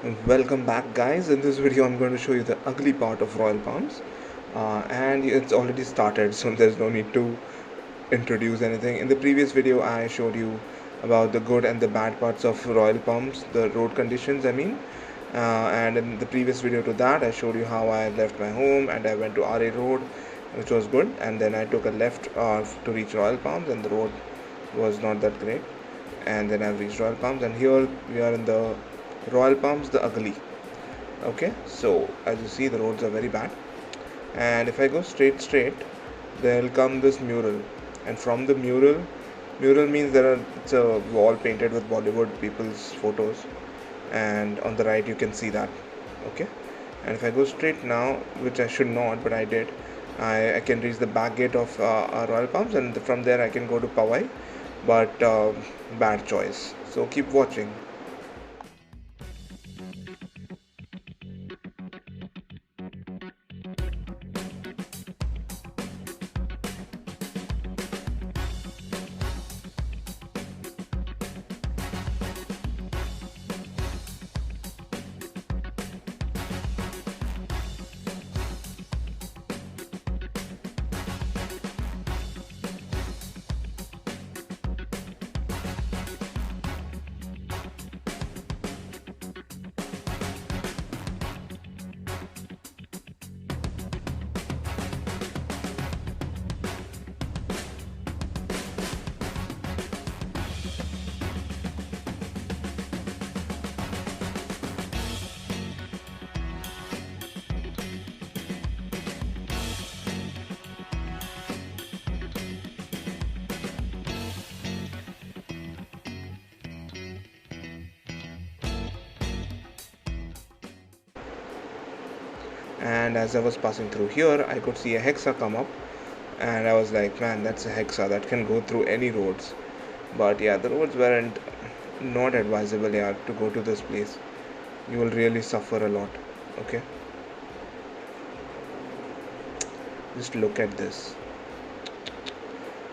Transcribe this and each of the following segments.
Welcome back, guys. In this video, I'm going to show you the ugly part of Royal Palms, and it's already started, so there's no need to introduce anything. In the previous video, I showed you about the good and the bad parts of Royal Palms, the road conditions, I mean. And in the previous video to that, I showed you how I left my home and I went to RA Road, which was good, and then I took a left to reach Royal Palms, and the road was not that great. And then I've reached Royal Palms, and here we are in the Royal Palms, the ugly. Okay, so as you see, the roads are very bad, and if I go straight, there'll come this mural, and from the mural means it's a wall painted with Bollywood people's photos, and on the right you can see that. Okay, and if I go straight now, which I should not, but I did, I can reach the back gate of Royal Palms, and from there I can go to Powai, but bad choice. So keep watching. And as I was passing through here, I could see a hexa come up, and I was like, man, that's a hexa that can go through any roads. But yeah, the roads weren't not advisable, yeah, to go to this place. You will really suffer a lot. Okay, just look at this.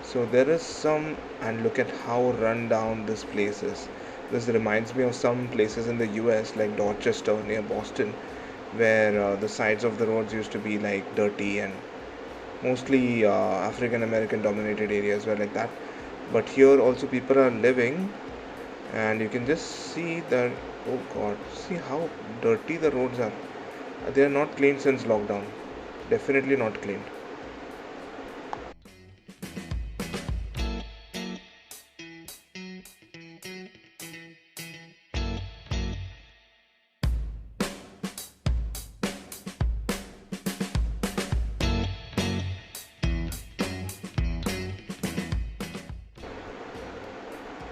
So there is some, and look at how run down this place is. This reminds me of some places in the US like Dorchester near Boston, where the sides of the roads used to be like dirty, and mostly African American dominated areas were like that. But here also people are living, and you can just see that. Oh god, see how dirty the roads are. They are not cleaned since lockdown. Definitely not cleaned.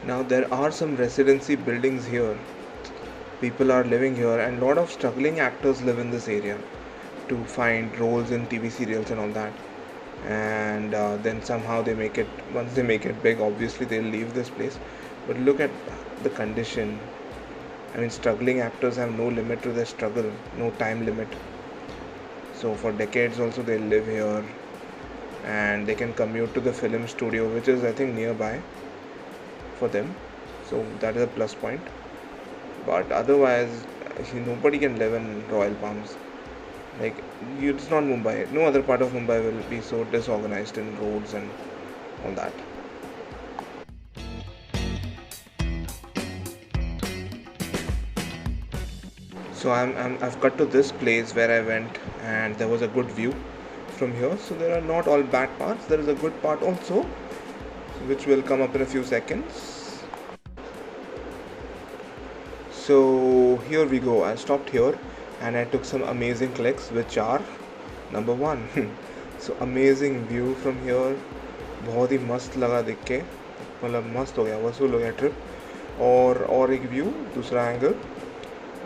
Now there are some residency buildings here. People are living here, and a lot of struggling actors live in this area to find roles in TV serials and all that. And then somehow they make it. Once they make it big, obviously they'll leave this place. But look at the condition. I mean, struggling actors have no limit to their struggle, no time limit. So for decades also they'll live here, and they can commute to the film studio, which is I think nearby for them. So that is a plus point. But otherwise, nobody can live in Royal Palms. Like, it's not Mumbai. No other part of Mumbai will be so disorganized in roads and all that. So I've cut to this place where I went, and there was a good view from here. So there are not all bad parts. There is a good part also, which will come up in a few seconds. So here we go. I stopped here, and I took some amazing clicks, which are number one. So amazing view from here. बहुत ही मस्त लगा देख के, मतलब मस्त हो गया, वसूल हो गया ट्रिप. और एक व्यू, दूसरा angle.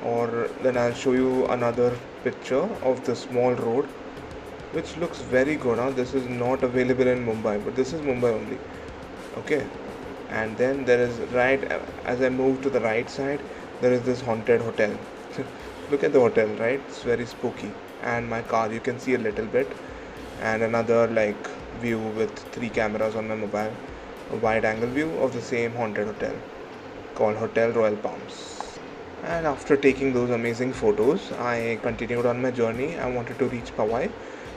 Or then I'll show you another picture of the small road, which looks very good. This is not available in Mumbai, but this is Mumbai only. Okay, and then there is right as I move to the right side, there is this haunted hotel. Look at the hotel, right? It's very spooky. And my car, you can see a little bit, and another like view with 3 cameras on my mobile, a wide angle view of the same haunted hotel called Hotel Royal Palms. And after taking those amazing photos, I continued on my journey. I wanted to reach Powai,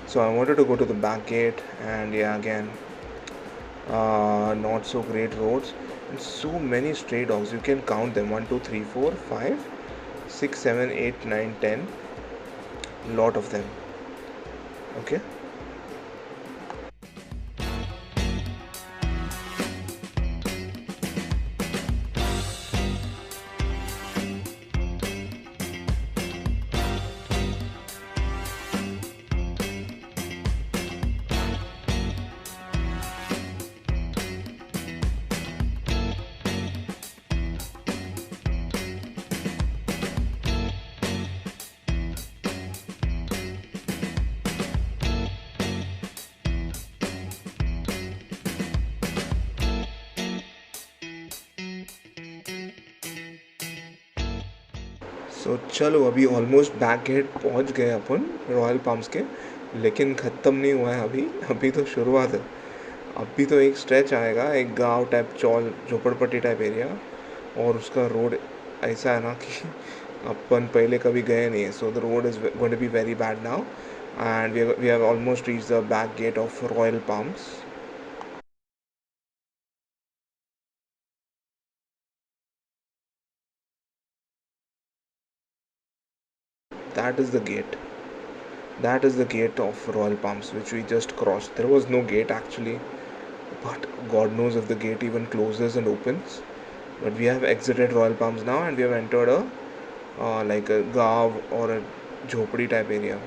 so I wanted to go to the back gate. And yeah, again, not so great roads and so many stray dogs. You can count them: 1, 2, 3, 4, 5, 6, 7, 8, 9, 10. Lot of them. Okay. सो चलो अभी almost back gate पहुंच गए अपन royal palms के, लेकिन ख़त्म नहीं हुआ है अभी, अभी तो शुरुआत है। अभी तो एक स्ट्रेच आएगा, एक गांव टाइप, चौल झोपड़पट्टी टाइप एरिया, और उसका रोड ऐसा है ना कि अपन पहले कभी गए नहीं है। So the road is going to be very bad now, and we have almost reach the back gate of Royal Palms. That is the gate. That is the gate of Royal Palms, which we just crossed. There was no gate actually, but God knows if the gate even closes and opens. But we have exited Royal Palms now, and we have entered a like a gav or a jhopadi type area.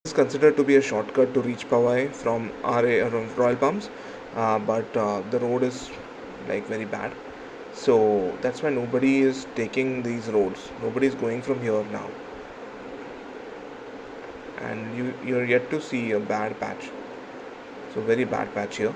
It's considered to be a shortcut to reach Powai from Royal Palms, but the road is like very bad. So that's why nobody is taking these roads. Nobody is going from here now, and you're yet to see a bad patch. So very bad patch here.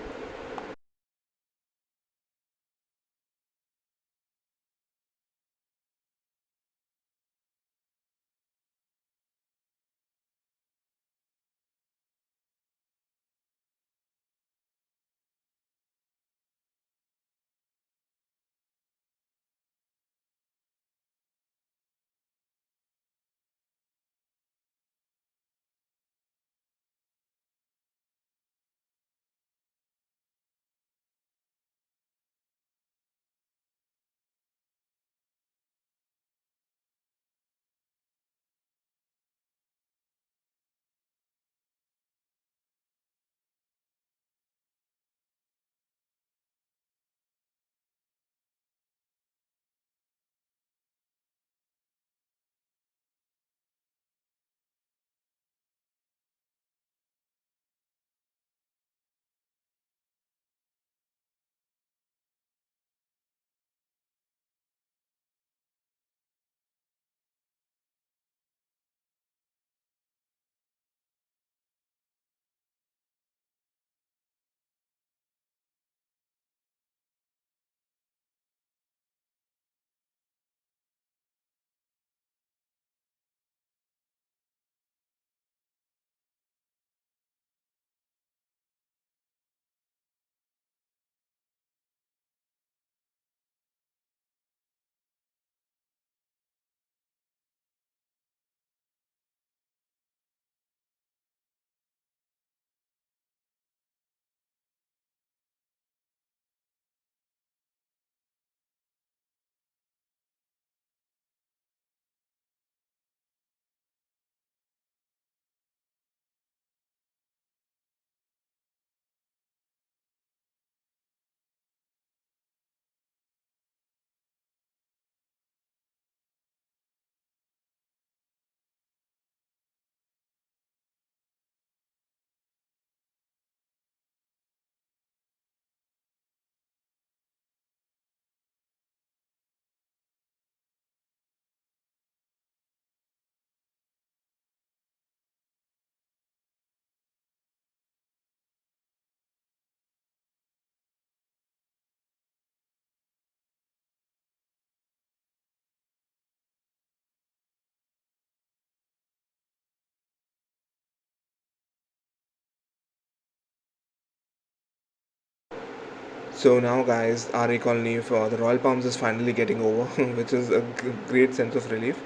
So now guys, RA colony for the Royal Palms is finally getting over, which is a great sense of relief.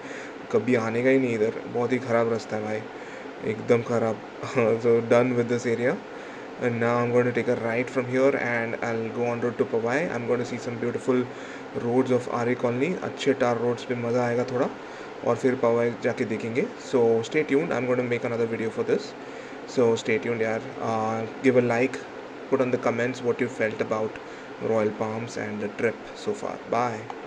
कभी आने का ही नहीं इधर, बहुत ही ख़राब रास्ता है भाई, एकदम ख़राब. So done with this area, and now I'm going to take a right from here and I'll go on road to Powai. I'm going to see some beautiful roads of RA colony. अच्छे tar roads पे मज़ा आएगा थोड़ा, और फिर पवाई जाके देखेंगे. So stay tuned, I'm going to make another video for this. So stay tuned यार. Give a like, put on the comments what you felt about Royal Palms and the trip so far. Bye.